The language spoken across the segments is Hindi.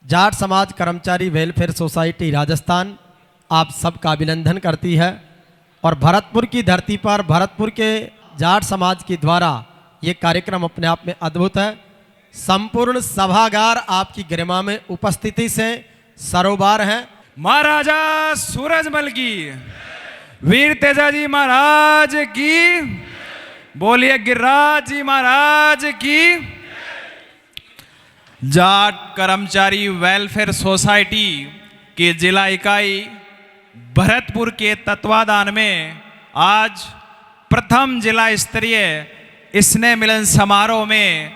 जाट समाज कर्मचारी वेलफेयर सोसाइटी राजस्थान आप सबका अभिनंदन करती है और भरतपुर की धरती पर भरतपुर के जाट समाज के द्वारा ये कार्यक्रम अपने आप में अद्भुत है। संपूर्ण सभागार आपकी गरिमा में उपस्थिति से सरोबार है। महाराजा सूरजमल की, वीर तेजाजी महाराज की, बोलिए गिरिराज जी महाराज की। जाट कर्मचारी वेलफेयर सोसाइटी की जिला इकाई भरतपुर के तत्वाधान में आज प्रथम जिला स्तरीय स्नेह मिलन समारोह में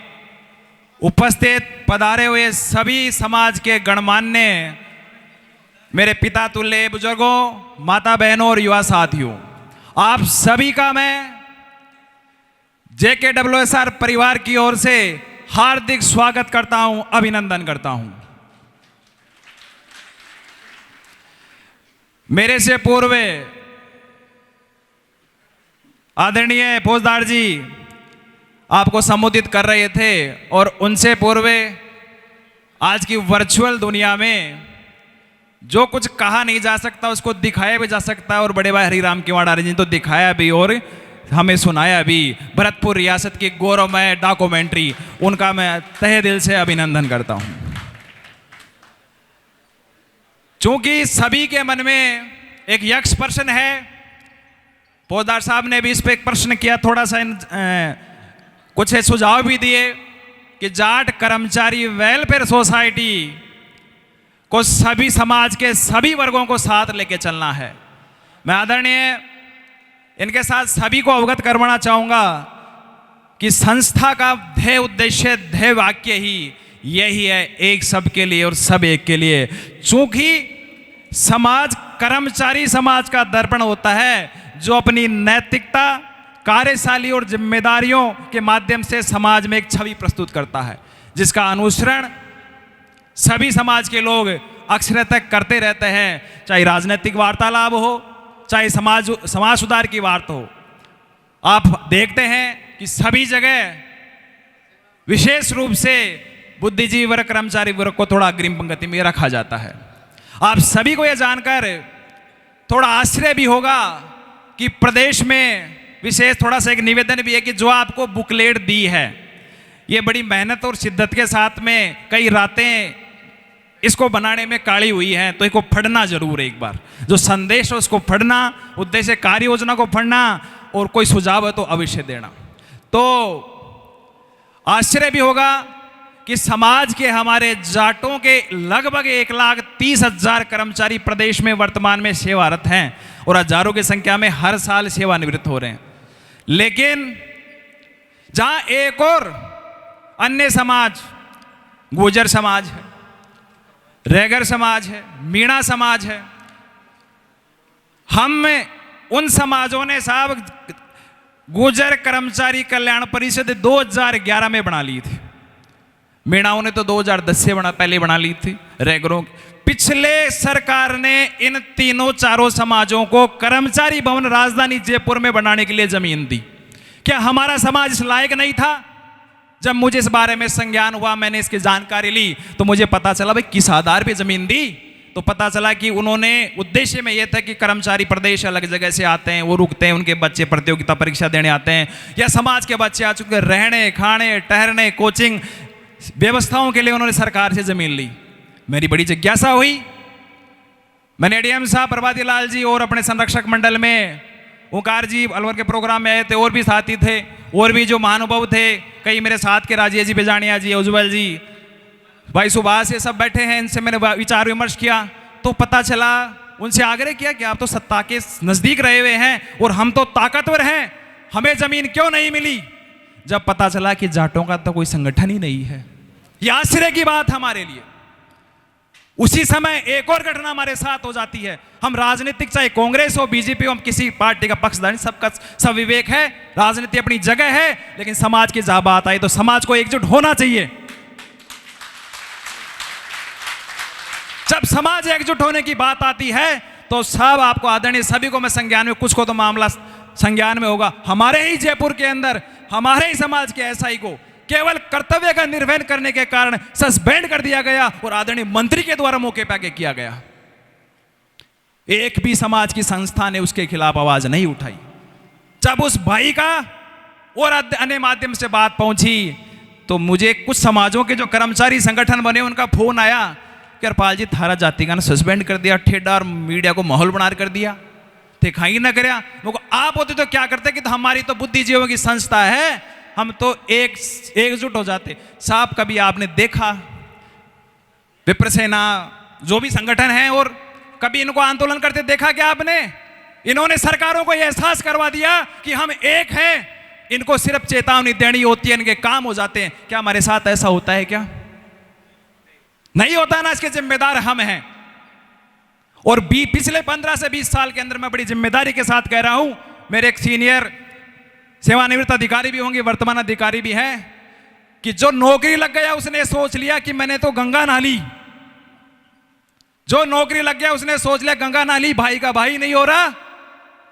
उपस्थित पधारे हुए सभी समाज के गणमान्य मेरे पिता तुल्य बुजुर्गों, माता बहनों और युवा साथियों, आप सभी का मैं JKWSR परिवार की ओर से हार्दिक स्वागत करता हूं, अभिनंदन करता हूं। मेरे से पूर्व आदरणीय फौजदार जी आपको संबोधित कर रहे थे और उनसे पूर्व आज की वर्चुअल दुनिया में जो कुछ कहा नहीं जा सकता उसको दिखाया भी जा सकता है और बड़े भाई हरिराम किवाड़ा जी तो दिखाया भी और हमें सुनाया भी। भरतपुर रियासत की गौरवमय डॉक्यूमेंट्री, उनका मैं तहे दिल से अभिनंदन करता हूं। चूंकि सभी के मन में एक यक्ष प्रश्न है, फौजदार साहब ने भी इस पे एक प्रश्न किया, थोड़ा सा कुछ सुझाव भी दिए कि जाट कर्मचारी वेलफेयर सोसाइटी को सभी समाज के सभी वर्गों को साथ लेके चलना है। मैं आदरणीय इनके साथ सभी को अवगत करवाना चाहूंगा कि संस्था का ध्येय उद्देश्य ध्येय वाक्य ही यही है, एक सबके लिए और सब एक के लिए। चूंकि समाज कर्मचारी समाज का दर्पण होता है जो अपनी नैतिकता, कार्यशाली और जिम्मेदारियों के माध्यम से समाज में एक छवि प्रस्तुत करता है, जिसका अनुसरण सभी समाज के लोग अक्सरतः करते रहते हैं, चाहे राजनीतिक वार्तालाप हो, चाहे समाज सुधार की वार्ता हो। आप देखते हैं कि सभी जगह विशेष रूप से बुद्धिजीवी वर्ग, कर्मचारी वर्ग को थोड़ा अग्रिम पंक्ति में रखा जाता है। आप सभी को यह जानकर थोड़ा आश्चर्य भी होगा कि प्रदेश में विशेष थोड़ा सा एक निवेदन भी है कि जो आपको बुकलेट दी है, ये बड़ी मेहनत और शिद्दत के साथ में कई रातें इसको बनाने में काढ़ी हुई है, तो इसको पढ़ना जरूर एक बार। जो संदेश है उसको पढ़ना, उद्देश्य कार्य योजना को पढ़ना और कोई सुझाव है तो अवश्य देना। तो आश्चर्य भी होगा कि समाज के हमारे जाटों के लगभग 1,30,000 कर्मचारी प्रदेश में वर्तमान में सेवारत हैं और हजारों की संख्या में हर साल सेवानिवृत्त हो रहे हैं। लेकिन जहां एक और अन्य समाज, गुर्जर समाज है, रैगर समाज है, मीणा समाज है, हम उन समाजों ने साहब गुर्जर कर्मचारी कल्याण परिषद 2011 में बना ली थी। मीणाओं ने तो 2010 से पहले बना ली थी। रैगरों पिछले सरकार ने इन तीनों चारों समाजों को कर्मचारी भवन राजधानी जयपुर में बनाने के लिए जमीन दी। क्या हमारा समाज इस लायक नहीं था? जब मुझे इस बारे में संज्ञान हुआ, मैंने इसकी जानकारी ली, तो मुझे पता चला भाई किस आधार पे जमीन दी। तो पता चला कि उन्होंने उद्देश्य में यह था कि कर्मचारी प्रदेश अलग जगह से आते हैं, वो रुकते हैं, उनके बच्चे प्रतियोगिता परीक्षा देने आते हैं, या समाज के बच्चे आ चुके रहने, खाने, ठहरने, कोचिंग व्यवस्थाओं के लिए उन्होंने सरकार से जमीन ली। मेरी बड़ी जिज्ञासा हुई। मैंने ADM साहब प्रभाती लाल जी और अपने संरक्षक मंडल में ओंकार जी अलवर के प्रोग्राम में आए थे, और भी साथी थे, और भी जो महानुभाव थे, कई मेरे साथ के राजेश जी, बेजानिया जी, उज्जवल जी, भाई सुभाष, ये सब बैठे हैं। इनसे मैंने विचार विमर्श किया तो पता चला, उनसे आग्रह किया कि आप तो सत्ता के नजदीक रहे हुए हैं और हम तो ताकतवर हैं, हमें जमीन क्यों नहीं मिली? जब पता चला कि जाटों का तो कोई संगठन ही नहीं है। यह आश्चर्य की बात हमारे लिए। उसी समय एक और घटना हमारे साथ हो जाती है। हम राजनीतिक, चाहे कांग्रेस हो, बीजेपी हो, हम किसी पार्टी का पक्षधर, सबका सब विवेक है, राजनीति अपनी जगह है, लेकिन समाज की जहां बात आई तो समाज को एकजुट होना चाहिए। जब समाज एकजुट होने की बात आती है तो सब आपको आदरणीय सभी को मैं संज्ञान में, कुछ को तो मामला संज्ञान में होगा। हमारे ही जयपुर के अंदर हमारे ही समाज के एसआई को केवल कर्तव्य का निर्वहन करने के कारण सस्पेंड कर दिया गया और आदरणीय मंत्री के द्वारा मौके पर आके किया गया। एक भी समाज की संस्था ने उसके खिलाफ आवाज नहीं उठाई। जब उस भाई का और अन्य माध्यम से बात पहुंची तो मुझे कुछ समाजों के जो कर्मचारी संगठन बने उनका फोन आया कि हरपाल जी थारा जाति का सस्पेंड कर दिया, ठेडा और मीडिया को माहौल बना कर दिया, दिखाई ना करया। आप होते तो क्या करते कि तो हमारी तो बुद्धिजीवियों की संस्था है, हम तो एकजुट हो जाते। साहब कभी आपने देखा विप्र सेना जो भी संगठन है और कभी इनको आंदोलन करते देखा क्या आपने? इन्होंने सरकारों को यह एहसास करवा दिया कि हम एक हैं, इनको सिर्फ चेतावनी देनी होती है, इनके काम हो जाते हैं। क्या हमारे साथ ऐसा होता है? क्या नहीं होता ना? इसके जिम्मेदार हम हैं। और पिछले 15 से 20 साल के अंदर मैं बड़ी जिम्मेदारी के साथ कह रहा हूं, मेरे एक सीनियर सेवानिवृत्त अधिकारी भी होंगे, वर्तमान अधिकारी भी हैं, कि जो नौकरी लग गया उसने सोच लिया कि मैंने तो गंगा नहा ली। जो नौकरी लग गया उसने सोच लिया गंगा नहा ली, भाई का भाई नहीं हो रहा।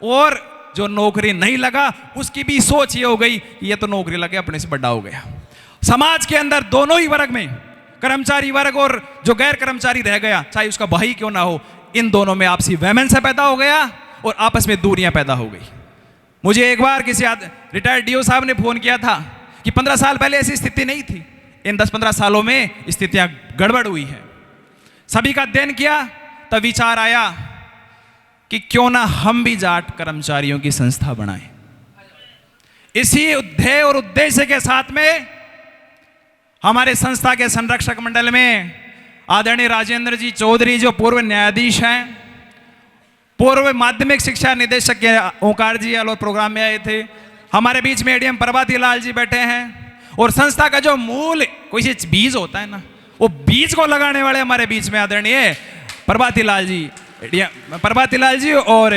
और जो नौकरी नहीं लगा उसकी भी सोच ये हो गई ये तो नौकरी लगे अपने से बड़ा हो गया। समाज के अंदर दोनों ही वर्ग में, कर्मचारी वर्ग और जो गैर कर्मचारी रह गया, चाहे उसका भाई क्यों ना हो, इन दोनों में आपसी वैमनस्य पैदा हो गया और आपस में दूरियां पैदा हो गई। मुझे एक बार किसी रिटायर्ड डीओ साहब ने फोन किया था कि 15 साल पहले ऐसी स्थिति नहीं थी, इन 10-15 सालों में स्थितियां गड़बड़ हुई है। सभी का अध्ययन किया तब विचार आया कि क्यों ना हम भी जाट कर्मचारियों की संस्था बनाएं। इसी ध्येय और उद्देश्य के साथ में हमारे संस्था के संरक्षक मंडल में आदरणीय राजेंद्र जी चौधरी जो पूर्व न्यायाधीश हैं, पूर्व माध्यमिक शिक्षा निदेशक के ओंकार जी अलवर प्रोग्राम में आए थे, हमारे बीच में एडीएम प्रभाती लाल जी बैठे हैं, और संस्था का जो मूल कोई सी बीज होता है ना, वो बीज को लगाने वाले हमारे बीच में आदरणीय प्रभाती लाल जी और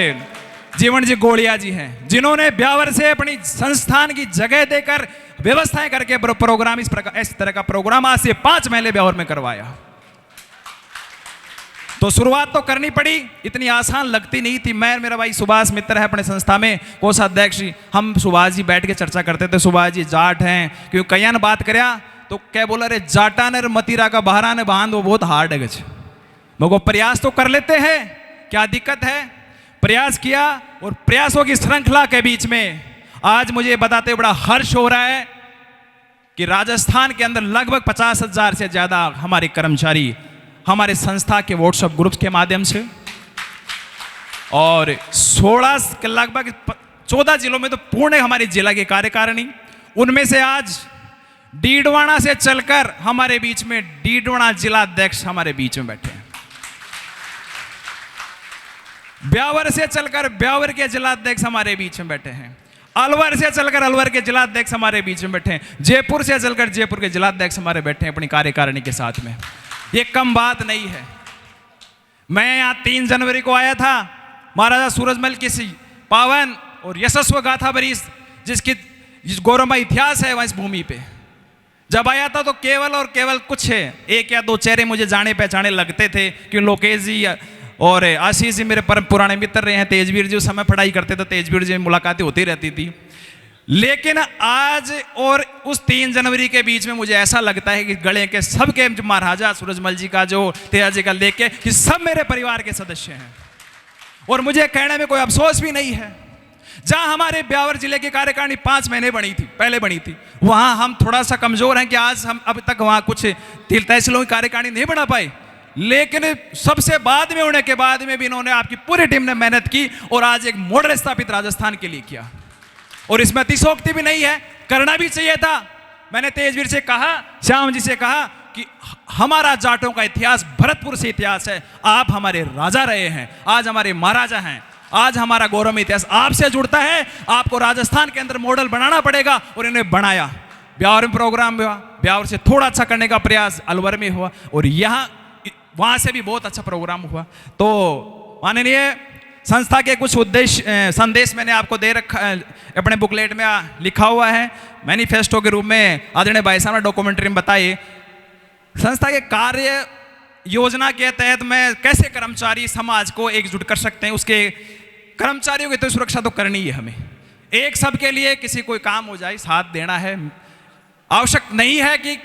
जीवन जी गोड़िया जी हैं, जिन्होंने ब्यावर से अपनी संस्थान की जगह देकर व्यवस्थाएं करके प्रोग्राम इस तरह का प्रोग्राम आज से 5 महीने ब्यावर में करवाया। तो शुरुआत तो करनी पड़ी, इतनी आसान लगती नहीं थी। मैं मेरा भाई सुभाष मित्र है अपने संस्था में कोषाध्यक्ष, हम सुभाष जी बैठ के चर्चा करते थे, सुभाष जी जाट हैं, क्योंकि कया ने बात करया तो क्या बोला रे जाटा ने मतीरा का बहारा ने बांध वो बहुत हार्ड है गच। मगर प्रयास तो कर लेते हैं, क्या दिक्कत है? प्रयास किया और प्रयासों की श्रृंखला के बीच में आज मुझे बताते हुए बड़ा हर्ष हो रहा है कि राजस्थान के अंदर लगभग 50,000 से ज्यादा हमारे कर्मचारी हमारे संस्था के व्हाट्सएप ग्रुप्स के माध्यम से और 16 के लगभग 14 जिलों में तो पूर्ण हमारी जिला की कार्यकारिणी, उनमें से आज डीडवाना से चलकर हमारे बीच में डीडवाना जिला अध्यक्ष हमारे बीच में बैठे हैं, ब्यावर से चलकर ब्यावर के जिला अध्यक्ष हमारे बीच में बैठे हैं, अलवर से चलकर अलवर के जिला अध्यक्ष हमारे बीच में बैठे हैं, जयपुर से चलकर जयपुर के जिला अध्यक्ष हमारे बैठे हैं अपनी कार्यकारिणी के साथ में। ये कम बात नहीं है। मैं यहाँ 3 जनवरी को आया था, महाराजा सूरजमल की पावन और यशस्व गाथा भरी जिसकी गौरवमय इतिहास है वह इस भूमि पे जब आया था तो केवल और केवल कुछ 1 या 2 चेहरे मुझे जाने पहचाने लगते थे कि लोकेश जी और आशीष जी मेरे परम पुराने मित्र रहे हैं, तेजवीर जी उस समय पढ़ाई करते थे, तेजवीर जी मुलाकातें होती रहती थी। लेकिन आज और उस 3 जनवरी के बीच में मुझे ऐसा लगता है कि गले के सबके महाराजा सूरजमल जी का जो तेजा जी का लेके कि सब मेरे परिवार के सदस्य हैं और मुझे कहने में कोई अफसोस भी नहीं है। जहां हमारे ब्यावर जिले की कार्यकारिणी 5 महीने पहले बनी थी, वहां हम थोड़ा सा कमजोर हैं कि आज हम अब तक वहां कुछ तहसीलों की कार्यकारिणी नहीं बना पाए, लेकिन सबसे बाद में होने के बाद में भी इन्होंने आपकी पूरी टीम ने मेहनत की और आज एक मॉडल स्थापित राजस्थान के लिए किया और इसमें अतिशोक्ति भी नहीं है, करना भी चाहिए था। मैंने तेजवीर से कहा, श्याम जी से कहा कि हमारा जाटों का इतिहास भरतपुर से इतिहास है, आप हमारे राजा रहे हैं, आज हमारे महाराजा हैं, आज हमारा गौरव इतिहास आपसे जुड़ता है, आपको राजस्थान के अंदर मॉडल बनाना पड़ेगा और इन्हें बनाया। ब्यावर में प्रोग्राम हुआ, ब्यावर से थोड़ा अच्छा करने का प्रयास अलवर में हुआ और यहाँ वहाँ से भी बहुत अच्छा प्रोग्राम हुआ। तो माननीय संस्था के कुछ उद्देश्य संदेश मैंने आपको दे रखा अपने बुकलेट में लिखा हुआ है, मैनिफेस्टो के रूप में आदरणीय भाई साहब ने डॉक्यूमेंट्री में बताए। संस्था के कार्य योजना के तहत में कैसे कर्मचारी समाज को एकजुट कर सकते हैं, उसके कर्मचारियों की तो सुरक्षा तो करनी है हमें, एक सबके लिए किसी कोई काम हो जाए साथ देना है। आवश्यक नहीं है कि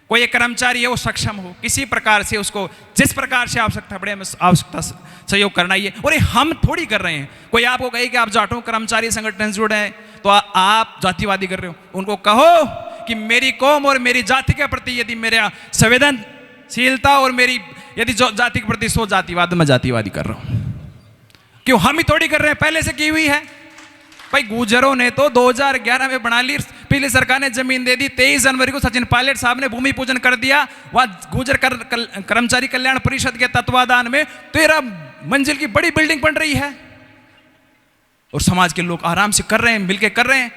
कोई एक कर्मचारी है वो सक्षम हो, किसी प्रकार से उसको जिस प्रकार से आवश्यकता पड़े हमें आवश्यकता सहयोग करना ही है। और ये हम थोड़ी कर रहे हैं। कोई आपको कहे कि आप जाटों कर्मचारी संगठन से जुड़े हैं तो आप जातिवादी कर रहे हो। उनको कहो कि मेरी कौम और मेरी जाति के प्रति यदि मेरा संवेदनशीलता और मेरी यदि जाति के प्रति सोच जातिवाद, मैं जातिवादी कर रहा हूं। क्यों? हम ही थोड़ी कर रहे हैं, पहले से की हुई है। भाई गुर्जरों ने तो 2011 में बना ली, पिछली सरकार ने जमीन दे दी। 23 जनवरी को सचिन पायलट साहब ने भूमि पूजन कर दिया। वहां गुर्जर कर्मचारी कल्याण परिषद के तत्वाधान में 13 मंजिल की बड़ी बिल्डिंग बन रही है और समाज के लोग आराम से कर रहे हैं, मिलके कर रहे हैं।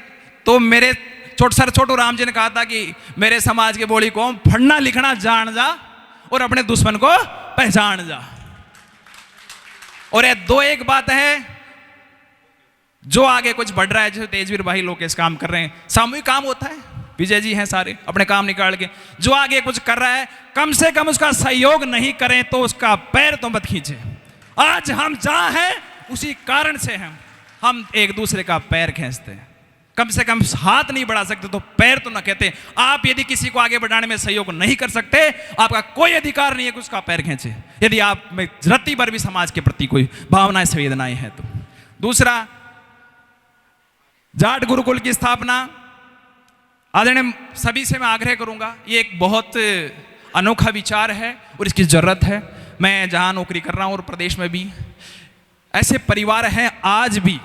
तो मेरे छोटू राम जी ने कहा था कि मेरे समाज के बोली को पढ़ना लिखना जान जा और अपने दुश्मन को पहचान जा। और ये दो एक बात है, जो आगे कुछ बढ़ रहा है, जैसे तेजवीर भाई लोग इस काम कर रहे हैं, सामूहिक काम होता है। विजय जी हैं सारे अपने काम निकाल के, जो आगे कुछ कर रहा है कम से कम उसका सहयोग नहीं करें तो उसका पैर तो मत खींचे। आज हम जहां हैं उसी कारण से हम एक दूसरे का पैर खींचते हैं। कम से कम हाथ नहीं बढ़ा सकते तो पैर तो न कहते। आप यदि किसी को आगे बढ़ाने में सहयोग नहीं कर सकते, आपका कोई अधिकार नहीं है कि उसका पैर खींचे, यदि आप में रत्ती भर भी समाज के प्रति कोई भावनाएं संवेदनाएं हैं तो। दूसरा, जाट गुरुकुल की स्थापना, आदरणीय सभी से मैं आग्रह करूंगा, ये एक बहुत अनोखा विचार है और इसकी जरूरत है। मैं जहां नौकरी कर रहा हूं और प्रदेश में भी ऐसे परिवार हैं आज भी,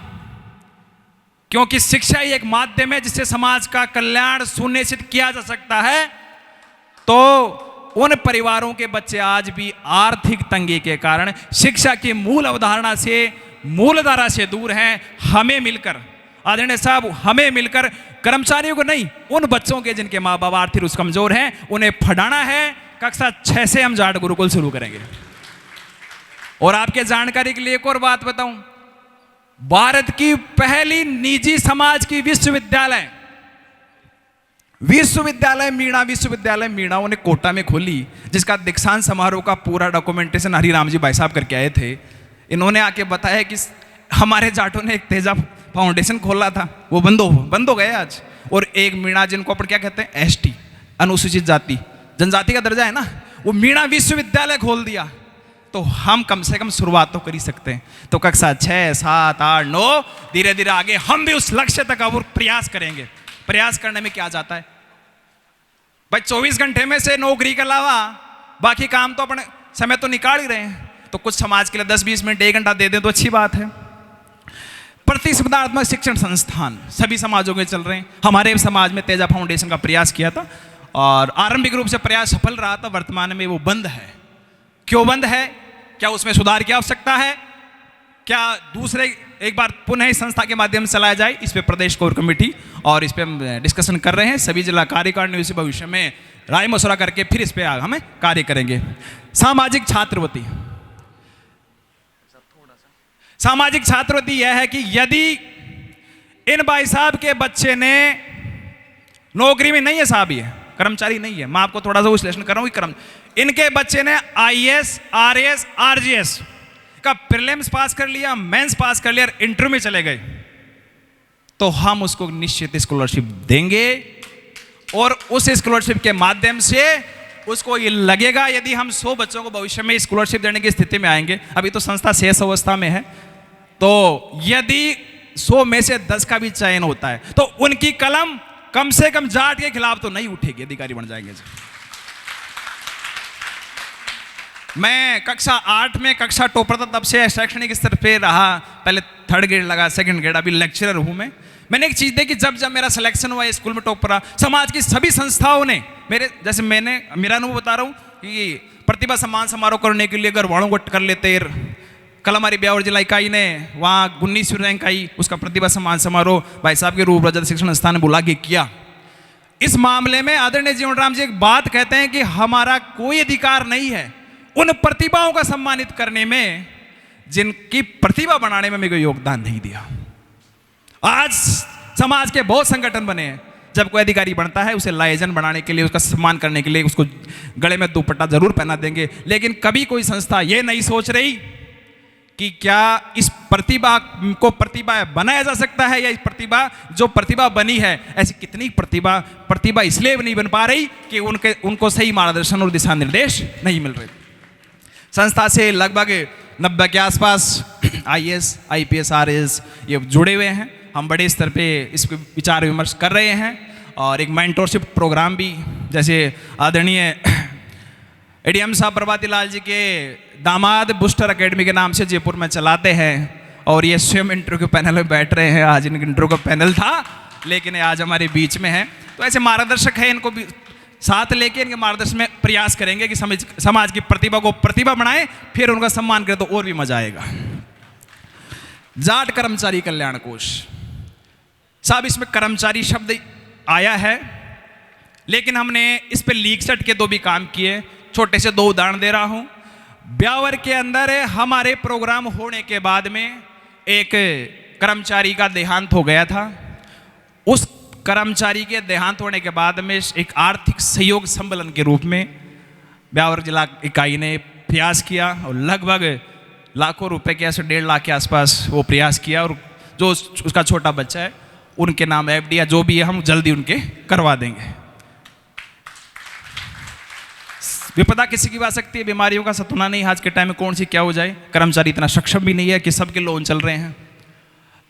क्योंकि शिक्षा ही एक माध्यम है जिससे समाज का कल्याण सुनिश्चित किया जा सकता है। तो उन परिवारों के बच्चे आज भी आर्थिक तंगी के कारण शिक्षा की मूल अवधारणा से, मूलधारा से दूर हैं। हमें मिलकर, आदरणीय साहब, हमें मिलकर कर्मचारियों को नहीं, उन बच्चों के जिनके माँ बाप आर्थिक रूप से कमजोर हैं, उन्हें पढ़ाना है। कक्षा 6 से हम जाट गुरुकुल शुरू करेंगे। और आपके जानकारी के लिए एक और बात बताऊं, भारत की पहली निजी समाज की विश्वविद्यालय मीणा विश्वविद्यालय मीणाओं ने कोटा में खोली, जिसका दीक्षांत समारोह का पूरा डॉक्यूमेंटेशन हरिराम जी भाई साहब करके आए थे। इन्होंने आके बताया कि हमारे जाटों ने एक तेजा फाउंडेशन खोला था, वो बंद हो गए आज। और एक मीणा, जिनको अपन क्या कहते हैं, एसटी, अनुसूचित जाति जनजाति का दर्जा है ना, वो मीणा विश्वविद्यालय खोल दिया। तो हम कम से कम शुरुआत तो कर ही सकते हैं। तो कक्षा 6, 7, 8, 9 धीरे धीरे आगे हम भी उस लक्ष्य तक और प्रयास करेंगे। प्रयास करने में क्या जाता है भाई, 24 घंटे में से नौकरी के अलावा बाकी काम तो अपने समय तो निकाल ही रहे हैं। तो कुछ समाज के लिए 10-20 मिनट 1 घंटा दे दें तो अच्छी बात है। प्रतिस्पर्धात्मक शिक्षण संस्थान सभी समाजों के चल रहे हैं। हमारे समाज में तेजा फाउंडेशन का प्रयास किया था और आरंभिक रूप से प्रयास सफल रहा था। वर्तमान में वो बंद है। क्यों बंद है? क्या उसमें सुधार की आवश्यकता है? क्या दूसरे एक बार पुनः इस संस्था के माध्यम से चलाया जाए? इस पे प्रदेश कोर कमेटी और इस पे हम डिस्कशन कर रहे हैं। सभी जिला कार्यकारिणी इस भविष्य में राय मशवरा करके फिर इस पे हमें कार्य करेंगे। सामाजिक छात्रवृत्ति, सामाजिक छात्रवृत्ति यह है कि यदि इन भाई साहब के बच्चे ने नौकरी में नहीं है, साहब ये कर्मचारी नहीं है, मैं आपको थोड़ा सा विश्लेषण कर रहा हूं, इनके बच्चे ने आईएएस, आरएएस, आरजीएस का प्रीलिम्स पास कर लिया, मेंस पास कर लिया, इंटरव्यू में चले गए, तो हम उसको निश्चित स्कॉलरशिप देंगे। और उस स्कॉलरशिप के माध्यम से उसको ये लगेगा, यदि हम 100 बच्चों को भविष्य में स्कॉलरशिप देने की स्थिति में आएंगे, अभी तो संस्था शेष अवस्था में है, तो यदि 100 में से 10 का भी चयन होता है तो उनकी कलम कम से कम जाट के खिलाफ तो नहीं उठेगी, अधिकारी बन जाएंगे। मैं कक्षा 8 में कक्षा टॉपर था, तब से शैक्षणिक स्तर पे रहा। पहले 3rd ग्रेड लगा, 2nd ग्रेड, अभी लेक्चरर हूं मैं। मैंने एक चीज देखी, जब मेरा सिलेक्शन हुआ स्कूल में टॉपर रहा, समाज की सभी संस्थाओं ने मेरा अनुभव बता रहा हूं कि प्रतिभा सम्मान समारोह करने के लिए घर वालों को कर लेते। कल हमारी ब्यावर जिला इकाई ने वहाँ 19वीं रैंक आई, उसका प्रतिभा सम्मान समारोह भाई साहब के रूप रजत शिक्षण संस्थान ने बुला के किया। इस मामले में आदरणीय जीवन राम जी एक बात कहते हैं कि हमारा कोई अधिकार नहीं है उन प्रतिभाओं का सम्मानित करने में जिनकी प्रतिभा बनाने में मेरे को योगदान नहीं दिया। आज समाज के बहुत संगठन बने हैं, जब कोई अधिकारी बनता है उसे लायजन बनाने के लिए, उसका सम्मान करने के लिए उसको गले में दुपट्टा जरूर पहना देंगे, लेकिन कभी कोई संस्था ये नहीं सोच रही कि क्या इस प्रतिभा को प्रतिभा बनाया जा सकता है, या इस प्रतिभा जो प्रतिभा बनी है, ऐसी कितनी प्रतिभा इसलिए नहीं बन पा रही कि उनको सही मार्गदर्शन और दिशा निर्देश नहीं मिल रहे। संस्था से लगभग 90 के आसपास IAS, IPS, RAS ये जुड़े हुए हैं। हम बड़े स्तर पे इस पर विचार विमर्श कर रहे हैं और एक मेंटोरशिप प्रोग्राम भी, जैसे आदरणीय ADM साहब प्रभाती लाल जी के दामाद बूस्टर एकेडमी के नाम से जयपुर में चलाते हैं, और ये स्वयं इंटरव्यू पैनल में बैठ रहे हैं। आज इनका इंटरव्यू का पैनल था, लेकिन आज हमारे बीच में है। तो ऐसे मार्गदर्शक है, इनको भी साथ लेके इनके मार्गदर्शन में प्रयास करेंगे कि समाज की प्रतिभा को प्रतिभा बनाए, फिर उनका सम्मान करें तो और भी मजा आएगा। जाट कर्मचारी कल्याण कोष साहब, इसमें कर्मचारी शब्द आया है, लेकिन हमने इस पे लीक सेट के 2 भी काम किए। छोटे से 2 उदाहरण दे रहा हूं। ब्यावर के अंदर हमारे प्रोग्राम होने के बाद में एक कर्मचारी का देहांत हो गया था। उस कर्मचारी के देहांत होने के बाद में एक आर्थिक सहयोग सम्मेलन के रूप में ब्यावर जिला इकाई ने प्रयास किया, और लगभग लाखों रुपए के, ऐसे 1.5 लाख के आसपास वो प्रयास किया, और जो उसका छोटा बच्चा है उनके नाम FD या जो भी है हम जल्दी उनके करवा देंगे। विपदा किसी की भी आ सकती है, बीमारियों का सतुना नहीं, आज के टाइम में कौन सी क्या हो जाए। कर्मचारी इतना सक्षम भी नहीं है कि सबके लोन चल रहे हैं।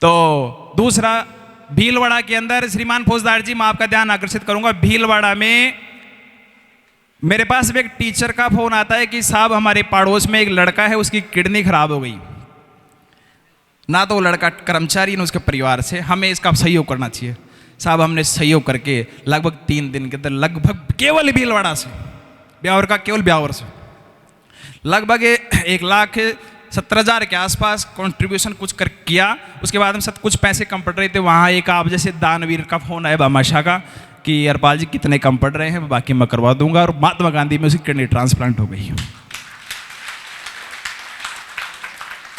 तो दूसरा, भीलवाड़ा के अंदर श्रीमान फौजदार जी, मैं आपका ध्यान आकर्षित करूंगा, भीलवाड़ा में मेरे पास भी एक टीचर का फोन आता है कि साहब हमारे पड़ोस में एक लड़का है, उसकी किडनी खराब हो गई। ना तो वो लड़का कर्मचारी ना उसके परिवार से, हमें इसका सहयोग करना चाहिए। साहब हमने सहयोग करके लगभग 3 दिन के अंदर, लगभग केवल भीलवाड़ा से, ब्यावर का केवल ब्यावर से लगभग 1,70,000 के आसपास कंट्रीब्यूशन कुछ कर किया। उसके बाद हम सब कुछ पैसे कम पड़ रहे थे। वहाँ एक आप जैसे दानवीर का फोन आया भामाशाह का कि हरपाल जी कितने कम पड़ रहे हैं, बाकी मैं करवा दूंगा, और महात्मा गांधी में उसकी किडनी ट्रांसप्लांट हो गई।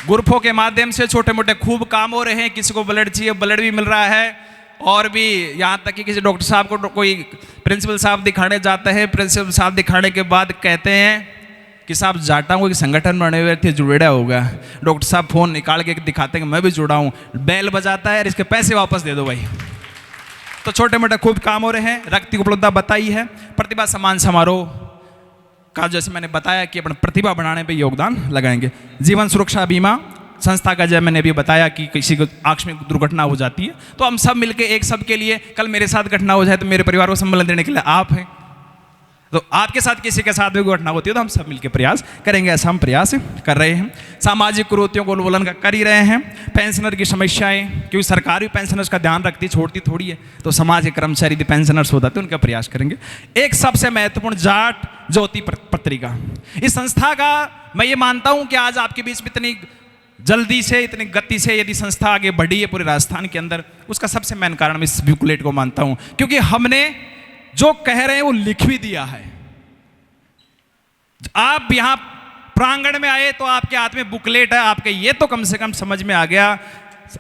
ग्रुपों के माध्यम से छोटे मोटे खूब काम हो रहे हैं। किसी को ब्लड चाहिए, ब्लड भी मिल रहा है, और भी यहाँ तक कि किसी डॉक्टर साहब को कोई प्रिंसिपल साहब दिखाने जाते हैं, प्रिंसिपल साहब दिखाने के बाद कहते हैं कि साहब जाटा हूँ, एक संगठन बने हुए थे, जुड़ा होगा। डॉक्टर साहब फोन निकाल के दिखाते हैं कि मैं भी जुड़ा हूँ, बेल बजाता है और इसके पैसे वापस दे दो भाई। तो छोटे मोटे खूब काम हो रहे हैं। रक्त की उपलब्धता बताई है। प्रतिभा सम्मान समारोह का जैसे मैंने बताया कि अपनी प्रतिभा बढ़ाने पे योगदान लगाएंगे। जीवन सुरक्षा बीमा संस्था का जब मैंने अभी बताया कि किसी को आकस्मिक दुर्घटना हो जाती है तो हम सब मिलके एक सब के लिए, कल मेरे साथ घटना हो जाए तो मेरे परिवार को सम्मेलन देने के लिए आप हैं, तो आपके साथ किसी के साथ भी घटना होती है तो हम सब मिलकर प्रयास करेंगे। ऐसा हम प्रयास कर रहे हैं। सामाजिक कुरीतियों को उन्मूलन कर ही रहे हैं। पेंशनर की समस्याएं, क्योंकि सरकार भी पेंशनर्स का ध्यान रखती, छोड़ती थोड़ी है, तो समाज के कर्मचारी यदि पेंशनर्स हो जाते हैं उनका प्रयास करेंगे। एक सबसे महत्वपूर्ण जाट ज्योति पत्रिका, इस संस्था का मैं ये मानता हूँ कि आज आपके बीच में इतनी जल्दी से, इतनी गति से यदि संस्था आगे बढ़ी है पूरे राजस्थान के अंदर, उसका सबसे मेन कारण मैं इस बुकलेट को मानता हूँ, क्योंकि हमने जो कह रहे हैं वो लिख भी दिया है। आप यहां प्रांगण में आए तो आपके हाथ में बुकलेट है, आपके ये तो कम से कम समझ में आ गया,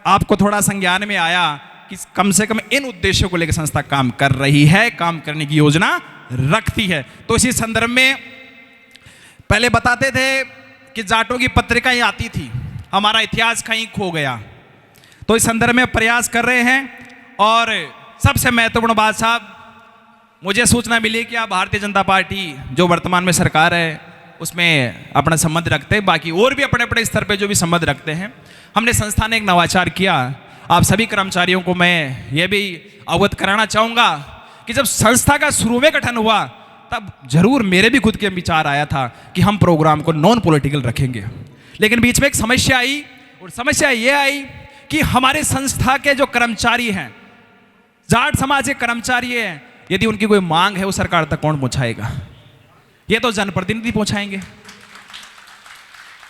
आपको थोड़ा संज्ञान में आया कि कम से कम इन उद्देश्यों को लेकर संस्था काम कर रही है, काम करने की योजना रखती है। तो इसी संदर्भ में पहले बताते थे कि जाटों की पत्रिकाएं आती थी, हमारा इतिहास कहीं खो गया, तो इस संदर्भ में प्रयास कर रहे हैं। और सबसे महत्वपूर्ण बात साहब, मुझे सूचना मिली कि आप भारतीय जनता पार्टी जो वर्तमान में सरकार है उसमें अपना संबंध रखते हैं, बाकी और भी अपने अपने स्तर पे जो भी संबंध रखते हैं। हमने संस्था ने एक नवाचार किया। आप सभी कर्मचारियों को मैं ये भी अवगत कराना चाहूँगा कि जब संस्था का शुरू में गठन हुआ तब जरूर मेरे भी खुद के विचार आया था कि हम प्रोग्राम को नॉन पॉलिटिकल रखेंगे, लेकिन बीच में एक समस्या आई, और समस्या ये आई कि हमारे संस्था के जो कर्मचारी हैं, जाट समाज के कर्मचारी हैं, यदि उनकी कोई मांग है वो सरकार तक कौन पहुंचाएगा? ये तो जनप्रतिनिधि पहुंचाएंगे।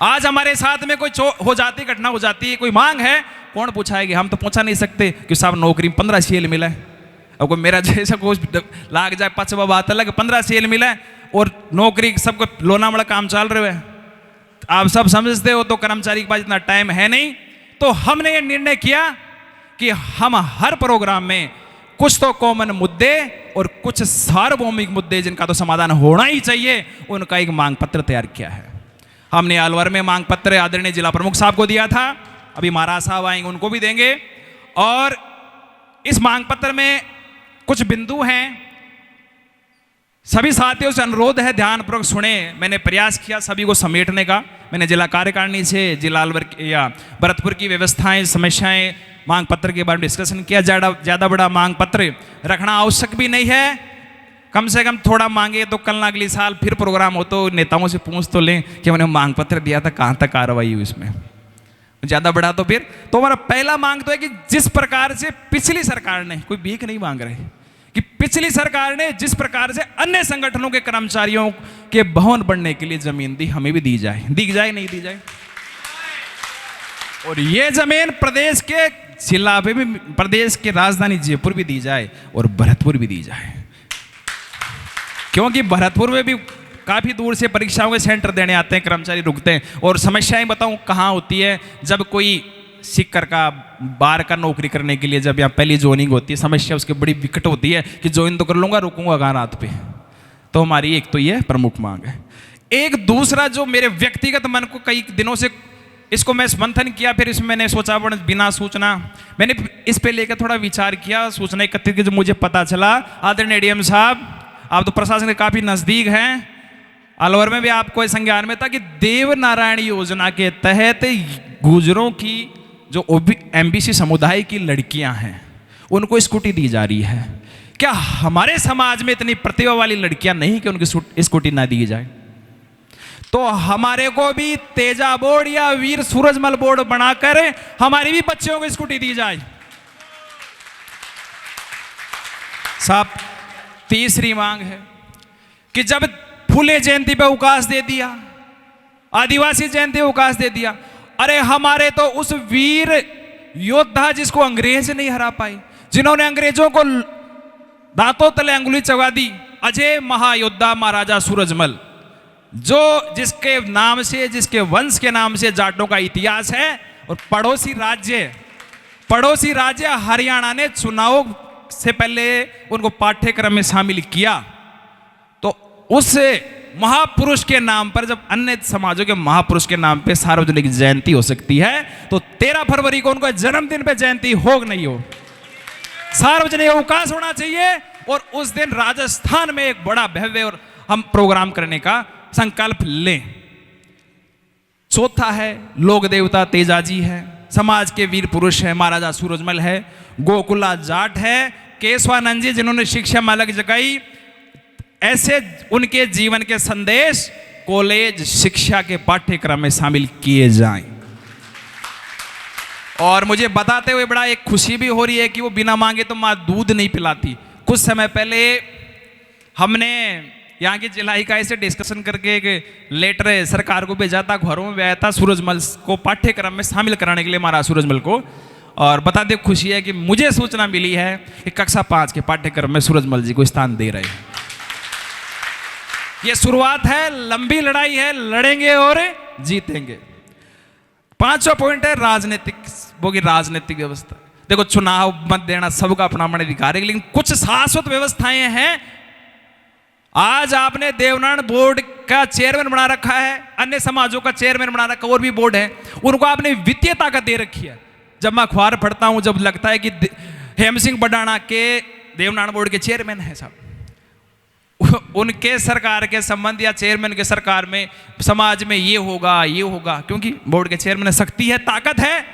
आज हमारे साथ में कोई हो जाती, घटना हो जाती है, कोई मांग है, कौन पूछाएगी? हम तो पहुंचा नहीं सकते कि साहब नौकरी 15 CL मिला है। अब कोई मेरा जैसा कुछ लाग जाए, पचवा बात अलग, 15 CL मिला है और नौकरी सबको लोनावड़ा काम चल रहे हैं, आप सब समझते हो, तो कर्मचारी के पास इतना टाइम है नहीं। तो हमने ये निर्णय किया कि हम हर प्रोग्राम में कुछ तो कॉमन मुद्दे और कुछ सार्वभौमिक मुद्दे जिनका तो समाधान होना ही चाहिए, उनका एक मांग पत्र तैयार किया है। हमने अलवर में मांग पत्र आदरणीय जिला प्रमुख साहब को दिया था, अभी महाराज साहब आएंगे उनको भी देंगे। और इस मांग पत्र में कुछ बिंदु हैं, सभी साथियों से अनुरोध है ध्यानपूर्वक सुने। मैंने प्रयास किया सभी को समेटने का। मैंने जिला कार्यकारिणी से जिला अलवर या भरतपुर की व्यवस्थाएं, समस्याएं, मांग पत्र के बारे में डिस्कशन किया। ज़्यादा बड़ा मांग पत्र रखना आवश्यक भी नहीं है, कम से कम थोड़ा मांगे तो कल ना अगले साल फिर प्रोग्राम हो तो नेताओं से पूछ तो लें कि मैंने मांग पत्र दिया था कहाँ तक कार्रवाई हुई इसमें। ज़्यादा बड़ा तो फिर तो हमारा पहला मांग तो है कि जिस प्रकार से पिछली सरकार ने, कोई भीख नहीं मांग रहे, कि पिछली सरकार ने जिस प्रकार से अन्य संगठनों के कर्मचारियों के भवन बनने के लिए जमीन दी, हमें भी दी जाए नहीं दी जाए। और ये जमीन प्रदेश के जिला पे भी, प्रदेश के राजधानी जयपुर भी दी जाए और भरतपुर भी दी जाए, क्योंकि भरतपुर में भी काफ़ी दूर से परीक्षाओं के सेंटर देने आते हैं, कर्मचारी रुकते हैं। और समस्याएं बताऊं कहाँ होती है, जब कोई सीकर का बाहर का नौकरी करने के लिए जब यहाँ पहली ज्वाइनिंग होती है, समस्या उसकी बड़ी विकट होती है कि ज्वाइन तो कर लूँगा, रुकूंगा कहाँ रात पे। तो हमारी एक तो ये प्रमुख मांग है। एक दूसरा जो मेरे व्यक्तिगत मन को कई दिनों से इसको मैं मंथन किया, फिर इसमें मैंने सोचा बिना सूचना मैंने इस पे लेकर थोड़ा विचार किया, सूचना एकत्रित की, जो मुझे पता चला आदरणीय डीएम साहब आप तो प्रशासन के काफ़ी नज़दीक हैं, अलवर में भी आपको संज्ञान में था कि देव नारायण योजना के तहत गुजरों की जो एमबीसी समुदाय की लड़कियां हैं उनको स्कूटी दी जा रही है। क्या हमारे समाज में इतनी प्रतिभा वाली लड़कियां नहीं कि उनकी स्कूटी ना दी जाए? तो हमारे को भी तेजा बोर्ड या वीर सूरजमल बोर्ड बनाकर हमारी भी बच्चियों को स्कूटी दी जाए। साहब तीसरी मांग है कि जब फुले जयंती पे अवकाश दे दिया, आदिवासी जयंती अवकाश दे दिया, अरे हमारे तो उस वीर योद्धा जिसको अंग्रेज नहीं हरा पाए, जिन्होंने अंग्रेजों को दांतों तले अंगुली चबा दी, अजय महायोद्धा महाराजा सूरजमल, जो जिसके नाम से, जिसके वंश के नाम से जाटों का इतिहास है। और पड़ोसी राज्य हरियाणा ने चुनाव से पहले उनको पाठ्यक्रम में शामिल किया। तो उस महापुरुष के नाम पर, जब अन्य समाजों के महापुरुष के नाम पे सार्वजनिक जयंती हो सकती है, तो 13 फरवरी को उनका जन्मदिन पे जयंती हो नहीं हो, सार्वजनिक अवकाश होना चाहिए। और उस दिन राजस्थान में एक बड़ा भव्य और हम प्रोग्राम करने का संकल्प लें। चौथा है लोक देवता तेजाजी है, समाज के वीर पुरुष है, महाराजा सूरजमल है, गोकुला जाट है, केशवानंद जी जिन्होंने शिक्षा में अलग जगाई। ऐसे उनके जीवन के संदेश कॉलेज शिक्षा के पाठ्यक्रम में शामिल किए जाएं। और मुझे बताते हुए बड़ा एक खुशी भी हो रही है कि वो बिना मांगे तो माँ दूध नहीं पिलाती। कुछ समय पहले हमने यहाँ की जिला इकाई से डिस्कशन करके एक लेटर सरकार को भेजा था, घरों में आया था सूरजमल को पाठ्यक्रम में शामिल कराने के लिए, महाराज सूरजमल को। और बताते खुशी है कि मुझे सूचना मिली है कि कक्षा 5 के पाठ्यक्रम में सूरजमल जी को स्थान दे रहे हैं। ये शुरुआत है, लंबी लड़ाई है, लड़ेंगे और जीतेंगे। 5वां पॉइंट है राजनीतिक, वो की राजनीतिक व्यवस्था। देखो चुनाव मत देना सबका अपना अपना अधिकार है, लेकिन कुछ शाश्वत व्यवस्थाएं हैं। आज आपने देवनारायण बोर्ड का चेयरमैन बना रखा है, अन्य समाजों का चेयरमैन बना रखा, और भी बोर्ड है, उनको आपने वित्तीय ताकत दे रखी है। जब मैं अखबार पढ़ता हूं, जब लगता है कि हेम सिंह बडाना के देवनारायण बोर्ड के चेयरमैन है साहब, उनके सरकार के संबंध या चेयरमैन के सरकार में समाज में ये होगा, क्योंकि बोर्ड के चेयरमैन शक्ति है, ताकत है।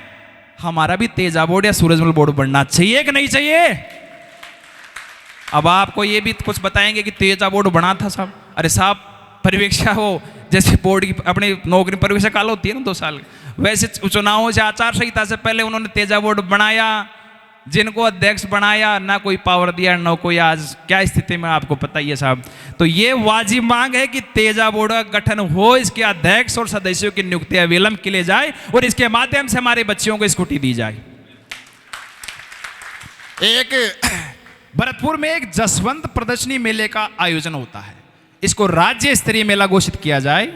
हमारा भी तेजा बोर्ड या सूरजमल बोर्ड बनना चाहिए कि नहीं चाहिए? अब आपको ये भी कुछ बताएंगे कि तेजा बोर्ड बना था साहब। अरे साहब परिवीक्षा हो, जैसे बोर्ड की अपनी नौकरी परिवीक्षा काल होती है ना 2 साल, वैसे चुनावों से आचार संहिता से पहले उन्होंने तेजा बोर्ड बनाया, जिनको अध्यक्ष बनाया, ना कोई पावर दिया, ना कोई, आज क्या स्थिति में आपको पता ही है साहब। तो ये वाजिब मांग है कि तेजा बोर्ड का गठन हो, इसके अध्यक्ष और सदस्यों की नियुक्ति अविलंब की ले जाए और इसके माध्यम से हमारे बच्चियों को स्कूटी दी जाए। एक भरतपुर में एक जसवंत प्रदर्शनी मेले का आयोजन होता है, इसको राज्य स्तरीय मेला घोषित किया जाए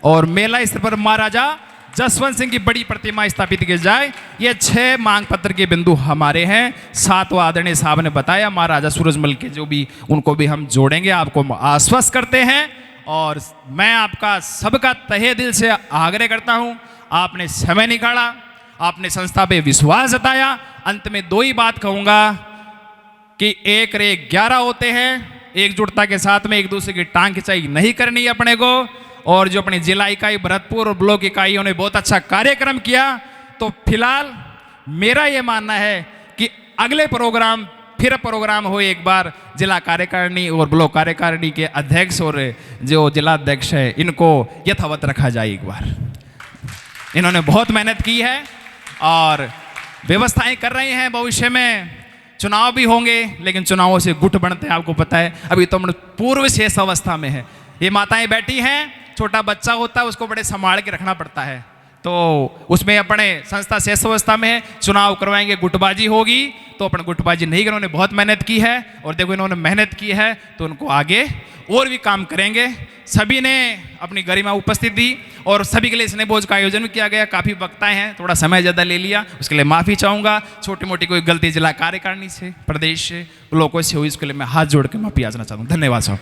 और मेला स्तर पर महाराजा जसवंत सिंह की बड़ी प्रतिमा स्थापित की जाए। ये 6 मांग पत्र के बिंदु हमारे हैं। 7वां आदरणीय साहब ने बताया महाराजा सूरजमल के जो भी, उनको भी हम जोड़ेंगे, आपको आश्वस्त करते हैं। और मैं आपका सबका तहे दिल से आग्रह करता हूं, आपने समय निकाला, आपने संस्था पे विश्वास जताया। अंत में दो ही बात कहूंगा कि 1 रे 11 होते हैं, एकजुटता के साथ में एक दूसरे की टांग खिंचाई नहीं करनी है अपने को। और जो अपनी जिला इकाई भरतपुर और ब्लॉक इकाइयों ने बहुत अच्छा कार्यक्रम किया, तो फिलहाल मेरा ये मानना है कि अगले प्रोग्राम हो एक बार जिला कार्यकारिणी और ब्लॉक कार्यकारिणी के अध्यक्ष और जो जिला अध्यक्ष है इनको यथावत रखा जाए एक बार। इन्होंने बहुत मेहनत की है और व्यवस्थाएं कर रहे हैं। भविष्य में चुनाव भी होंगे, लेकिन चुनावों से गुट बनते हैं, आपको पता है। अभी तो हम पूर्व शेष अवस्था में है। ये माताएं बैठी हैं, छोटा बच्चा होता है उसको बड़े संभाल के रखना पड़ता है, तो उसमें अपने संस्था शेष अवस्था में है। चुनाव करवाएंगे, गुटबाजी होगी, तो अपन गुटबाजी नहीं करें। उन्होंने बहुत मेहनत की है और देखो इन्होंने मेहनत की है तो उनको आगे और भी काम करेंगे। सभी ने अपनी गरिमा उपस्थित दी और सभी के लिए स्नेह भोज का आयोजन भी किया गया। काफ़ी वक्ताएं हैं, थोड़ा समय ज़्यादा ले लिया, उसके लिए माफ़ी चाहूँगा। छोटी मोटी कोई गलती जिला कार्यकारिणी से, प्रदेश से, लोगों से हुई, इसके लिए मैं हाथ जोड़ के माफ़ी याचना चाहता हूँ। धन्यवाद साहब।